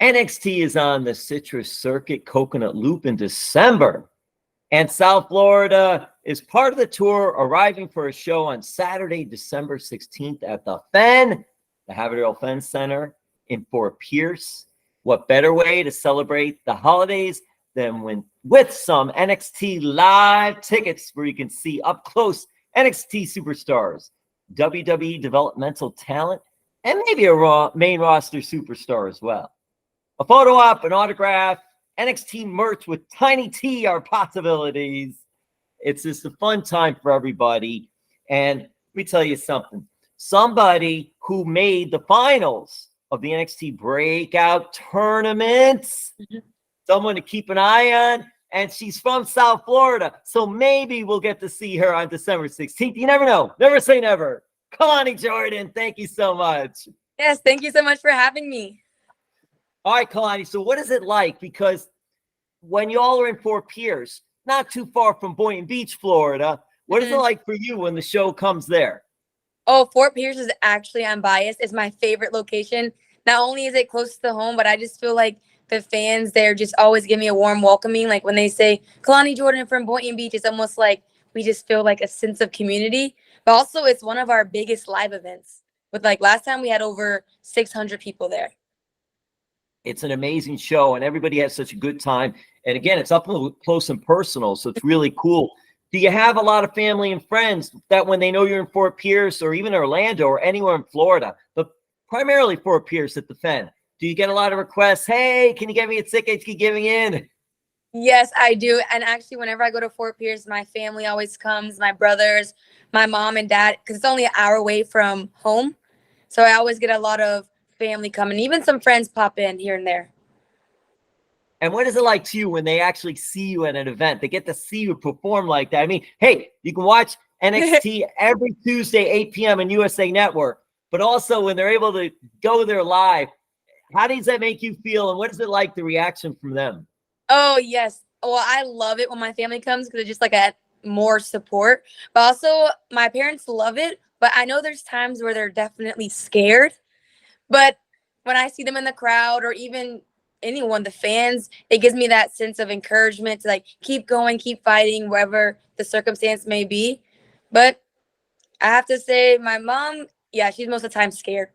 NXT is on the Citrus Circuit Coconut Loop in December. And South Florida is part of the tour, arriving for a show on Saturday, December 16th at the Fen, the Haverhill Fen Center in Fort Pierce. What better way to celebrate the holidays than with some NXT live tickets where you can see up close NXT superstars, WWE developmental talent, and maybe a main roster superstar as well. A photo op, an autograph, NXT merch with Tiny T are possibilities. It's just a fun time for everybody. And let me tell you something. Somebody who made the finals of the NXT Breakout tournaments, someone to keep an eye on, and she's from South Florida. So maybe we'll get to see her on December 16th. You never know. Never say never. Kelani Jordan, thank you so much. Yes, thank you so much for having me. All right, Kelani, so what is it like? Because when y'all are in Fort Pierce, not too far from Boynton Beach, Florida, what is it like for you when the show comes there? Oh, Fort Pierce is actually, I'm biased, it's my favorite location. Not only is it close to home, but I just feel like the fans there just always give me a warm welcoming. Like when they say, Kelani Jordan from Boynton Beach, it's almost like we just feel like a sense of community. But also, it's one of our biggest live events. With like last time, we had over 600 people there. It's an amazing show, and everybody has such a good time. And again, it's up close and personal, so it's really cool. Do you have a lot of family and friends that when they know you're in Fort Pierce or even Orlando or anywhere in Florida, but primarily Fort Pierce at the Fen, do you get a lot of requests? Hey, can you get me a ticket to keep giving in? Yes, I do. And actually, whenever I go to Fort Pierce, my family always comes, my brothers, my mom and dad, because it's only an hour away from home. So I always get a lot of family coming. Even some friends pop in here and there. And what is it like to you when they actually see you at an event? They get to see you perform like that. I mean, hey, you can watch NXT every Tuesday, 8 p.m. on USA Network, but also when they're able to go there live, how does that make you feel? And what is it like, the reaction from them? Oh, yes. Well, I love it when my family comes because it's just like a more support. But also, my parents love it. But I know there's times where they're definitely scared. But when I see them in the crowd or even anyone, the fans, it gives me that sense of encouragement to like keep going, keep fighting, wherever the circumstance may be. But I have to say, my mom, yeah, she's most of the time scared.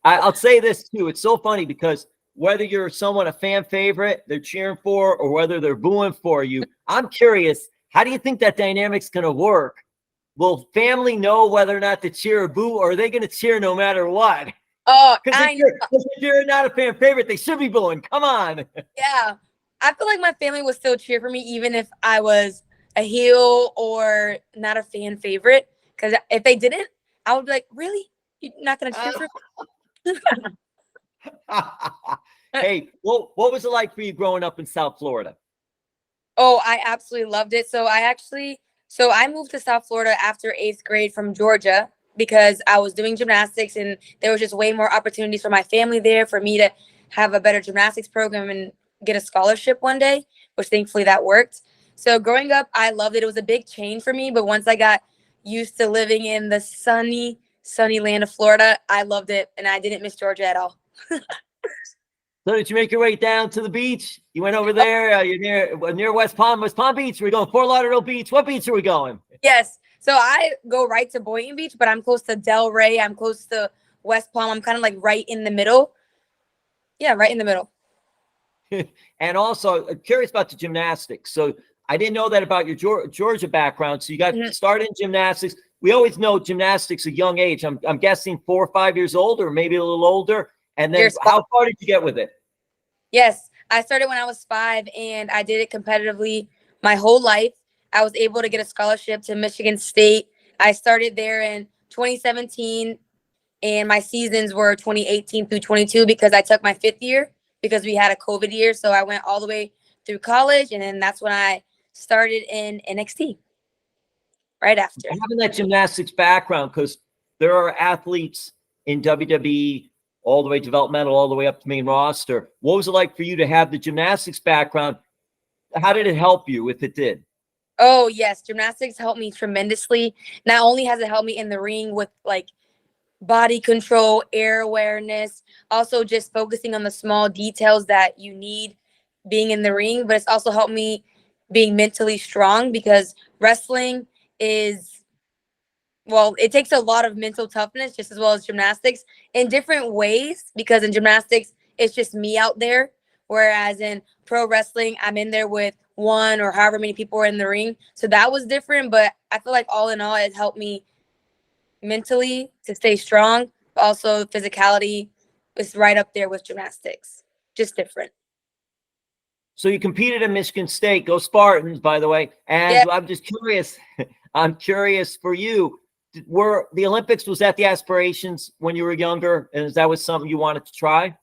I'll say this too. It's so funny because whether you're a fan favorite they're cheering for or whether they're booing for you, I'm curious, how do you think that dynamic's going to work? Will family know whether or not to cheer or boo, or are they going to cheer no matter what? Oh, Because if you're not a fan favorite, they should be booing. Come on. Yeah. I feel like my family would still cheer for me even if I was a heel or not a fan favorite. Because if they didn't, I would be like, really? You're not going to cheer for me? Hey, what was it like for you growing up in South Florida? Oh, I absolutely loved it. So I moved to South Florida after 8th grade from Georgia because I was doing gymnastics and there was just way more opportunities for my family there for me to have a better gymnastics program and get a scholarship one day, which thankfully that worked. So growing up, I loved it. It was a big change for me, but once I got used to living in the sunny land of Florida, I loved it and I didn't miss Georgia at all. So did you make your way down to the beach? You went over there. You're near West Palm Beach. We're going Fort Lauderdale Beach. What beach are we going? Yes. So I go right to Boynton Beach, but I'm close to Del Rey. I'm close to West Palm. I'm kind of like right in the middle. Yeah, right in the middle. And also, I'm curious about the gymnastics. So I didn't know that about your Georgia background. So you got started in gymnastics. We always know gymnastics at a young age. I'm guessing 4 or 5 years old, or maybe a little older. And then how far did you get with it? Yes, I started when I was 5, and I did it competitively my whole life. I was able to get a scholarship to Michigan State. I started there in 2017, and my seasons were 2018 through 22 because I took my 5th year because we had a COVID year. So I went all the way through college, and then that's when I started in NXT right after. Having that gymnastics background, because there are athletes in WWE all the way developmental, all the way up to main roster. What was it like for you to have the gymnastics background? How did it help you, if it did? Oh, yes. Gymnastics helped me tremendously. Not only has it helped me in the ring with like body control, air awareness, also just focusing on the small details that you need being in the ring. But it's also helped me being mentally strong because wrestling is, well, it takes a lot of mental toughness just as well as gymnastics in different ways, because in gymnastics, it's just me out there. Whereas in pro wrestling, I'm in there with one or however many people are in the ring. So that was different. But I feel like all in all, it helped me mentally to stay strong. Also, physicality is right up there with gymnastics, just different. So you competed at Michigan State. Go Spartans, by the way. And Yeah. I'm just curious. I'm curious for you. Were the Olympics, was that the aspirations when you were younger? And is that was something you wanted to try?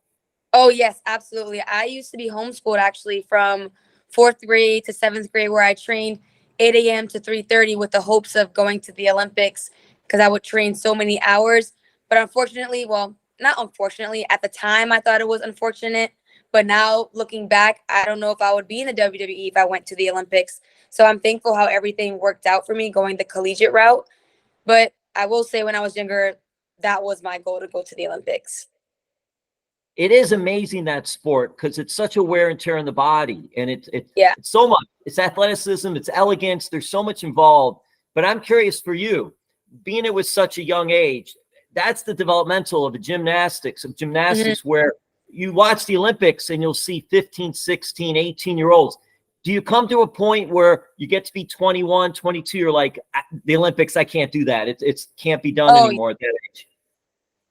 Oh, yes, absolutely. I used to be homeschooled actually from 4th grade to 7th grade, where I trained 8 a.m. to 3:30 with the hopes of going to the Olympics because I would train so many hours. But unfortunately, well, not unfortunately, at the time I thought it was unfortunate. But now looking back, I don't know if I would be in the WWE if I went to the Olympics. So I'm thankful how everything worked out for me going the collegiate route. But I will say when I was younger, that was my goal, to go to the Olympics. It is amazing, that sport, because it's such a wear and tear on the body, and Yeah. it's so much. It's athleticism, it's elegance. There's so much involved. But I'm curious for you, being it was such a young age, that's the developmental of the gymnastics where you watch the Olympics and you'll see 15, 16, 18-year-olds. Do you come to a point where you get to be 21, 22, you're like, the Olympics, I can't do that. It can't be done anymore at that age?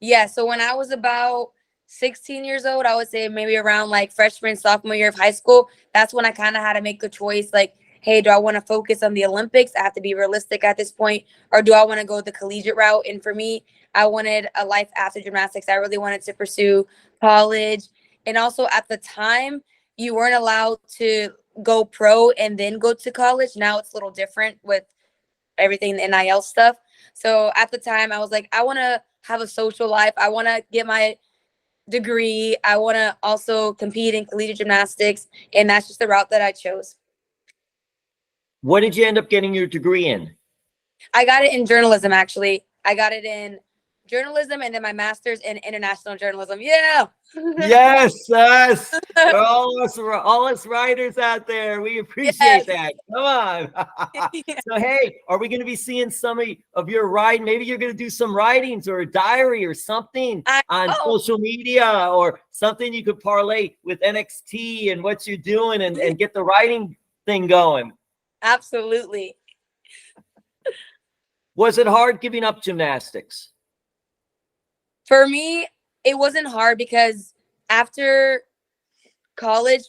Yeah. So when I was about 16 years old, I would say maybe around like freshman, sophomore year of high school, that's when I kind of had to make a choice. Like, hey, do I want to focus on the Olympics? I have to be realistic at this point. Or do I want to go the collegiate route? And for me, I wanted a life after gymnastics. I really wanted to pursue college. And also at the time, you weren't allowed to go pro and then go to college. Now it's a little different with everything, the NIL stuff. So at the time, I was like, I want to have a social life. I want to get my degree. I want to also compete in collegiate gymnastics. And that's just the route that I chose. What did you end up getting your degree in? I got it in journalism, actually. I got it in journalism and then my master's in international journalism. Yeah. Yes, yes. All us writers out there, we appreciate that. Come on. So, hey, are we going to be seeing some of your writing? Maybe you're going to do some writings or a diary or something on social media, or something you could parlay with NXT and what you're doing, and get the writing thing going. Absolutely. Was it hard giving up gymnastics? For me, it wasn't hard because after college,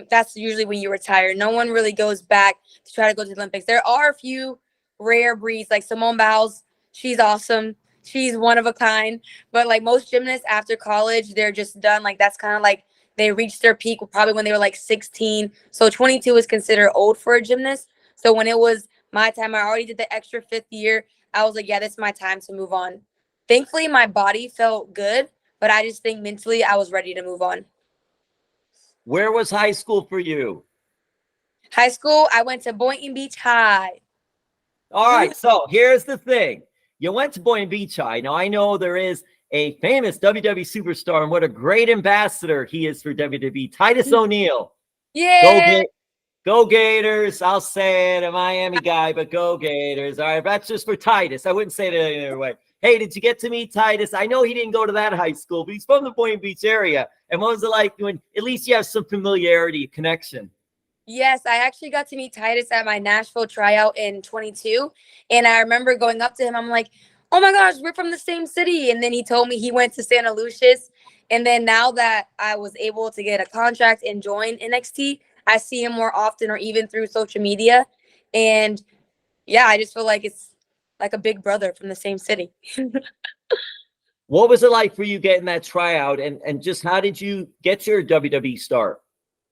that's usually when you retire. No one really goes back to try to go to the Olympics. There are a few rare breeds, like Simone Biles. She's awesome. She's one of a kind. But like most gymnasts after college, they're just done. Like that's kind of like they reached their peak probably when they were like 16. So 22 is considered old for a gymnast. So when it was my time, I already did the extra 5th year. I was like, yeah, this is my time to move on. Thankfully, my body felt good, but I just think mentally I was ready to move on. Where was high school for you? High school, I went to Boynton Beach High. All right, so here's the thing. You went to Boynton Beach High. Now, I know there is a famous WWE superstar, and what a great ambassador he is for WWE, Titus O'Neil. Yeah. Go Gators. I'll say it, a Miami guy, but go Gators. All right, that's just for Titus. I wouldn't say it any other way. Hey, did you get to meet Titus? I know he didn't go to that high school, but he's from the Boynton Beach area. And what was it like when at least you have some familiarity, connection? Yes, I actually got to meet Titus at my Nashville tryout in 22. And I remember going up to him. I'm like, oh my gosh, we're from the same city. And then he told me he went to Santa Lucia's. And then now that I was able to get a contract and join NXT, I see him more often, or even through social media. And yeah, I just feel like it's like a big brother from the same city. What was it like for you getting that tryout, and just how did you get your WWE start?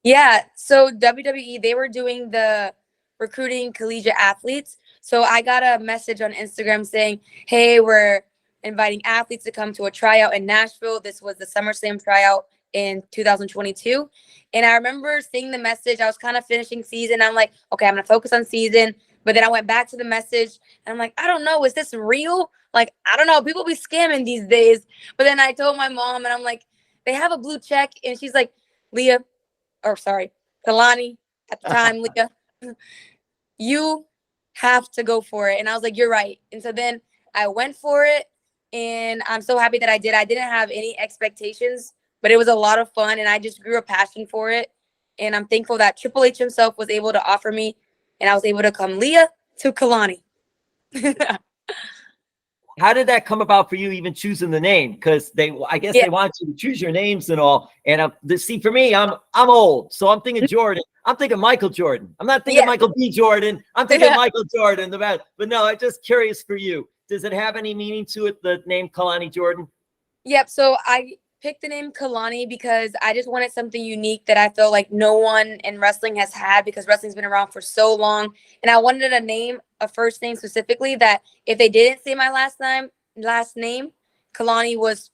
Yeah, so WWE, they were doing the recruiting collegiate athletes. So I got a message on Instagram saying, hey, we're inviting athletes to come to a tryout in Nashville. This was the SummerSlam tryout in 2022. And I remember seeing the message. I was kind of finishing season. I'm like, okay, I'm going to focus on season. But then I went back to the message and I'm like, I don't know, is this real? Like, I don't know, people be scamming these days. But then I told my mom and I'm like, they have a blue check. And she's like, Leah, or sorry, Kelani at the time, Leah, you have to go for it. And I was like, you're right. And so then I went for it. And I'm so happy that I did. I didn't have any expectations, but it was a lot of fun. And I just grew a passion for it. And I'm thankful that Triple H himself was able to offer me. And I was able to come Leah to Kelani. How did that come about for you even choosing the name? Because I guess they want you to choose your names and all. And see, for me, I'm old. So I'm thinking Jordan. I'm thinking Michael Jordan. I'm not thinking Michael B. Jordan. I'm thinking Michael Jordan. But no, I'm just curious for you. Does it have any meaning to it, the name Kelani Jordan? Yep. So I picked the name Kelani because I just wanted something unique that I felt like no one in wrestling has had, because wrestling's been around for so long. And I wanted a first name specifically that if they didn't say my last name, Kelani was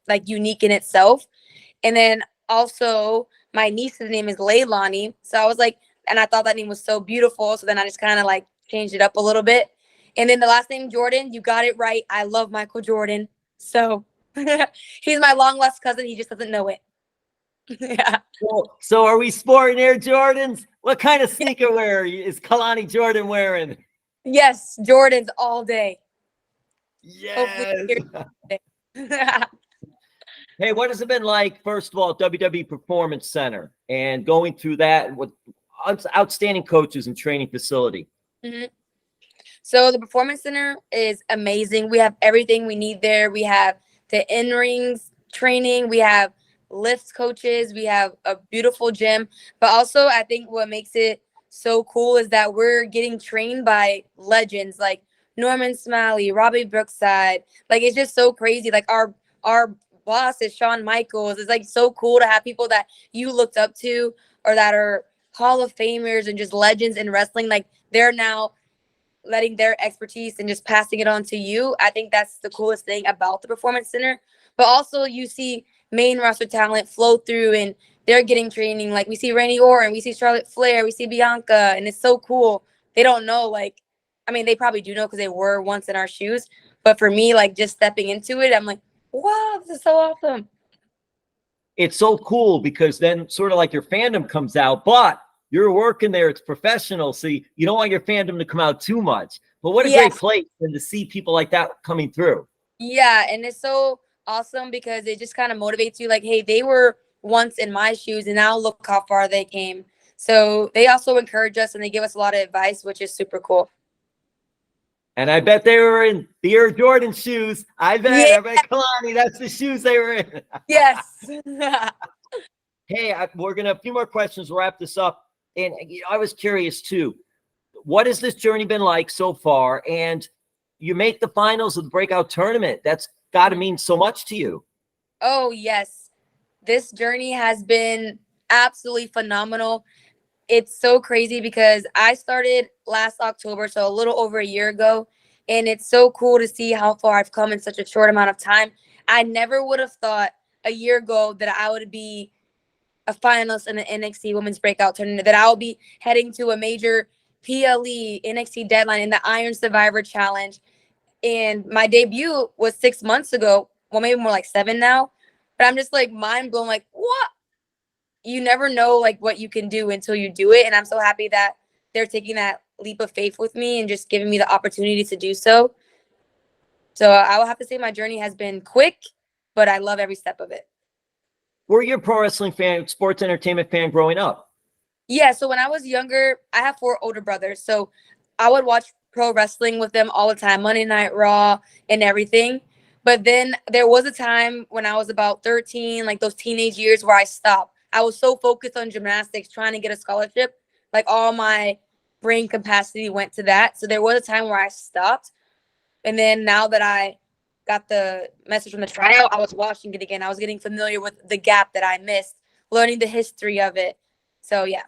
like unique in itself. And then also my niece's name is Leilani. So I was like, and I thought that name was so beautiful. So then I just kind of like changed it up a little bit. And then the last name, Jordan, you got it right. I love Michael Jordan. So he's my long lost cousin. He just doesn't know it. Yeah. So are we sporting Air Jordans? What kind of sneaker wear is Kelani Jordan wearing? Yes, Jordans all day. Yes. Hey, what has it been like, first of all, WWE Performance Center and going through that with outstanding coaches and training facility? Mm-hmm. So the Performance Center is amazing. We have everything we need there. We have the in-rings training. We have lifts coaches. We have a beautiful gym. But also, I think what makes it so cool is that we're getting trained by legends like Norman Smalley, Robbie Brookside. Like, it's just so crazy. Like, our boss is Shawn Michaels. It's like so cool to have people that you looked up to or that are Hall of Famers and just legends in wrestling. Like, they're now letting their expertise and just passing it on to you. I think that's the coolest thing about the Performance Center. But also you see main roster talent flow through and they're getting training. Like, we see Randy Orton, we see Charlotte Flair, we see Bianca, and it's so cool. They don't know, like, I mean, they probably do know because they were once in our shoes. But for me, like, just stepping into it, I'm like, wow, this is so awesome. It's so cool because then sort of like your fandom comes out, but you're working there. It's professional. So you don't want your fandom to come out too much. But what a great place and to see people like that coming through. Yeah. And it's so awesome because it just kind of motivates you. Like, hey, they were once in my shoes and now look how far they came. So they also encourage us and they give us a lot of advice, which is super cool. And I bet they were in the Air Jordan shoes. I bet Kelani, that's the shoes they were in. Yes. Hey, we're going to have a few more questions. We'll wrap this up. And I was curious too. What has this journey been like so far? And you make the finals of the Breakout tournament. That's got to mean so much to you. Oh, yes. This journey has been absolutely phenomenal. It's so crazy because I started last October, so a little over a year ago. And it's so cool to see how far I've come in such a short amount of time. I never would have thought a year ago that I would be a finalist in the NXT Women's Breakout Tournament, that I'll be heading to a major PLE NXT deadline in the Iron Survivor Challenge. And my debut was 6 months ago. Well, maybe more like 7 now. But I'm just like mind blown, like, what? You never know like what you can do until you do it. And I'm so happy that they're taking that leap of faith with me and just giving me the opportunity to do so. So I will have to say my journey has been quick, but I love every step of it. Were you a pro wrestling fan, sports entertainment fan growing up? Yeah, so when I was younger, I have 4 older brothers. So I would watch pro wrestling with them all the time, Monday Night Raw and everything. But then there was a time when I was about 13, like those teenage years where I stopped. I was so focused on gymnastics, trying to get a scholarship. Like all my brain capacity went to that. So there was a time where I stopped. And then now that I got the message from the tryout, I was watching it again. I was getting familiar with the gap that I missed, learning the history of it. So, yeah.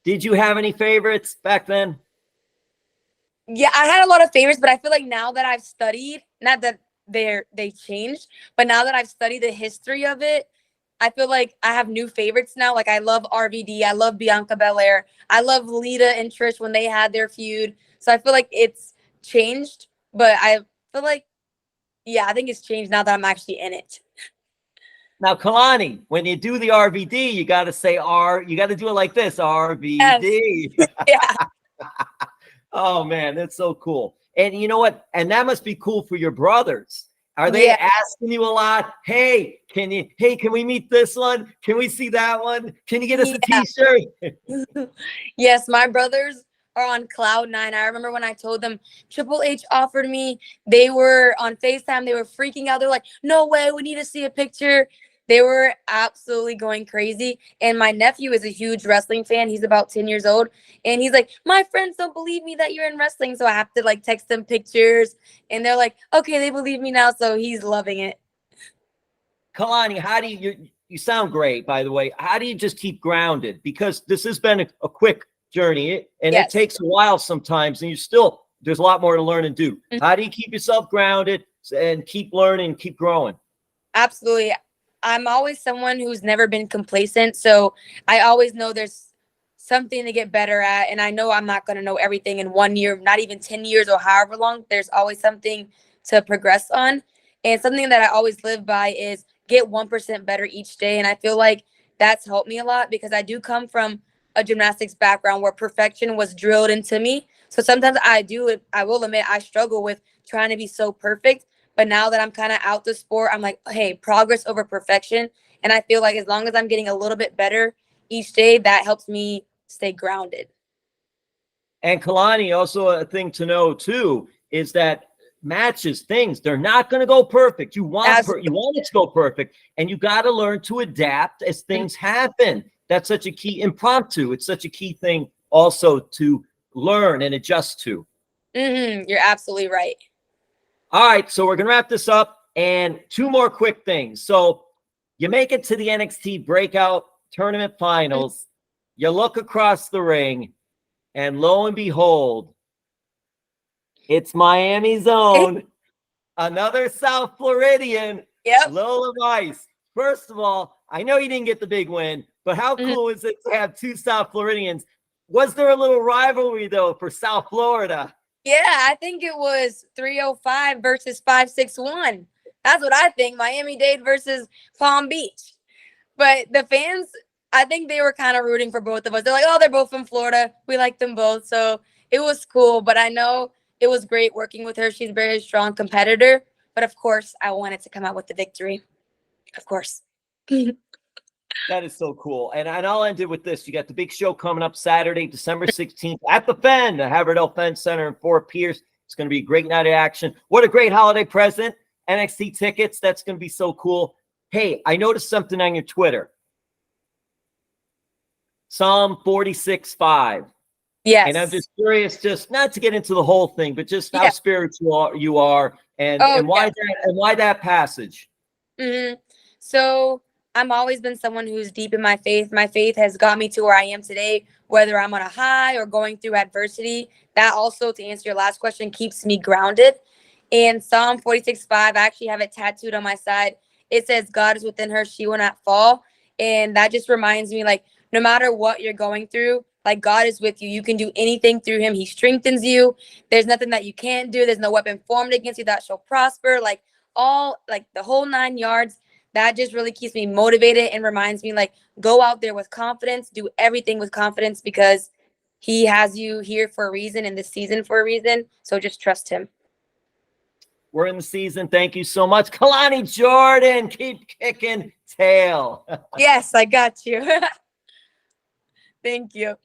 Did you have any favorites back then? Yeah, I had a lot of favorites, but I feel like now that I've studied, not that they changed, but now that I've studied the history of it, I feel like I have new favorites now. Like I love RVD. I love Bianca Belair. I love Lita and Trish when they had their feud. So I feel like it's changed, but I feel like, yeah, I think it's changed now that I'm actually in it. Now, Kelani, when you do the RVD, you got to say you got to do it like this, RVD. Yes. Yeah. Oh, man, that's so cool. And you know what? And that must be cool for your brothers. Are they asking you a lot? Hey, can we meet this one? Can we see that one? Can you get us a t-shirt? Yes, my brothers are on cloud nine. I remember when I told them Triple H offered me, they were on FaceTime. They were freaking out. They're like, no way, we need to see a picture. They were absolutely going crazy. And my nephew is a huge wrestling fan. He's about 10 years old. And he's like, my friends don't believe me that you're in wrestling. So I have to like text them pictures. And they're like, okay, they believe me now. So he's loving it. Kelani, how do you sound great, by the way. How do you just keep grounded? Because this has been a quick journey and it takes a while sometimes. And there's a lot more to learn and do. Mm-hmm. How do you keep yourself grounded and keep learning, keep growing? Absolutely. I'm always someone who's never been complacent. So I always know there's something to get better at. And I know I'm not going to know everything in 1 year, not even 10 years or however long. There's always something to progress on. And something that I always live by is get 1% better each day. And I feel like that's helped me a lot because I do come from a gymnastics background where perfection was drilled into me. So sometimes I will admit I struggle with trying to be so perfect. But now that I'm kind of out the sport, I'm like, hey, progress over perfection. And I feel like as long as I'm getting a little bit better each day, that helps me stay grounded. And Kelani, also a thing to know too, is that matches, they're not going to go perfect. You want it to go perfect, and you got to learn to adapt as things happen. That's such a key impromptu. It's such a key thing also to learn and adjust to. Mm-hmm. You're absolutely right. All right, so we're going to wrap this up, and two more quick things. So you make it to the NXT Breakout Tournament Finals. You look across the ring, and lo and behold, it's Miami's own, another South Floridian, Lola Vice. First of all, I know you didn't get the big win, but how cool is it to have two South Floridians? Was there a little rivalry, though, for South Florida? Yeah, I think it was 305 versus 561. That's what I think. Miami-Dade versus Palm Beach. But the fans, I think they were kind of rooting for both of us. They're like, oh, they're both from Florida. We like them both. So it was cool. But I know it was great working with her. She's a very strong competitor. But of course, I wanted to come out with the victory. Of course. That is so cool. And I'll end it with this. You got the big show coming up Saturday, December 16th at the Fen, the Haverdale Fen Center in Fort Pierce. It's going to be a great night of action. What a great holiday present. NXT tickets. That's going to be so cool. Hey, I noticed something on your Twitter. Psalm 46:5. Yes. And I'm just curious, just not to get into the whole thing, but just how spiritual you are and why that passage. Mm-hmm. So I've always been someone who's deep in my faith. My faith has got me to where I am today, whether I'm on a high or going through adversity. That also, to answer your last question, keeps me grounded. And Psalm 46:5, I actually have it tattooed on my side. It says, God is within her, she will not fall. And that just reminds me, like, no matter what you're going through, like, God is with you. You can do anything through him. He strengthens you. There's nothing that you can't do. There's no weapon formed against you that shall prosper. Like, the whole 9 yards. That just really keeps me motivated and reminds me, like, go out there with confidence, do everything with confidence because he has you here for a reason in this season for a reason. So just trust him. We're in the season. Thank you so much. Kelani Jordan, keep kicking tail. Yes, I got you. Thank you.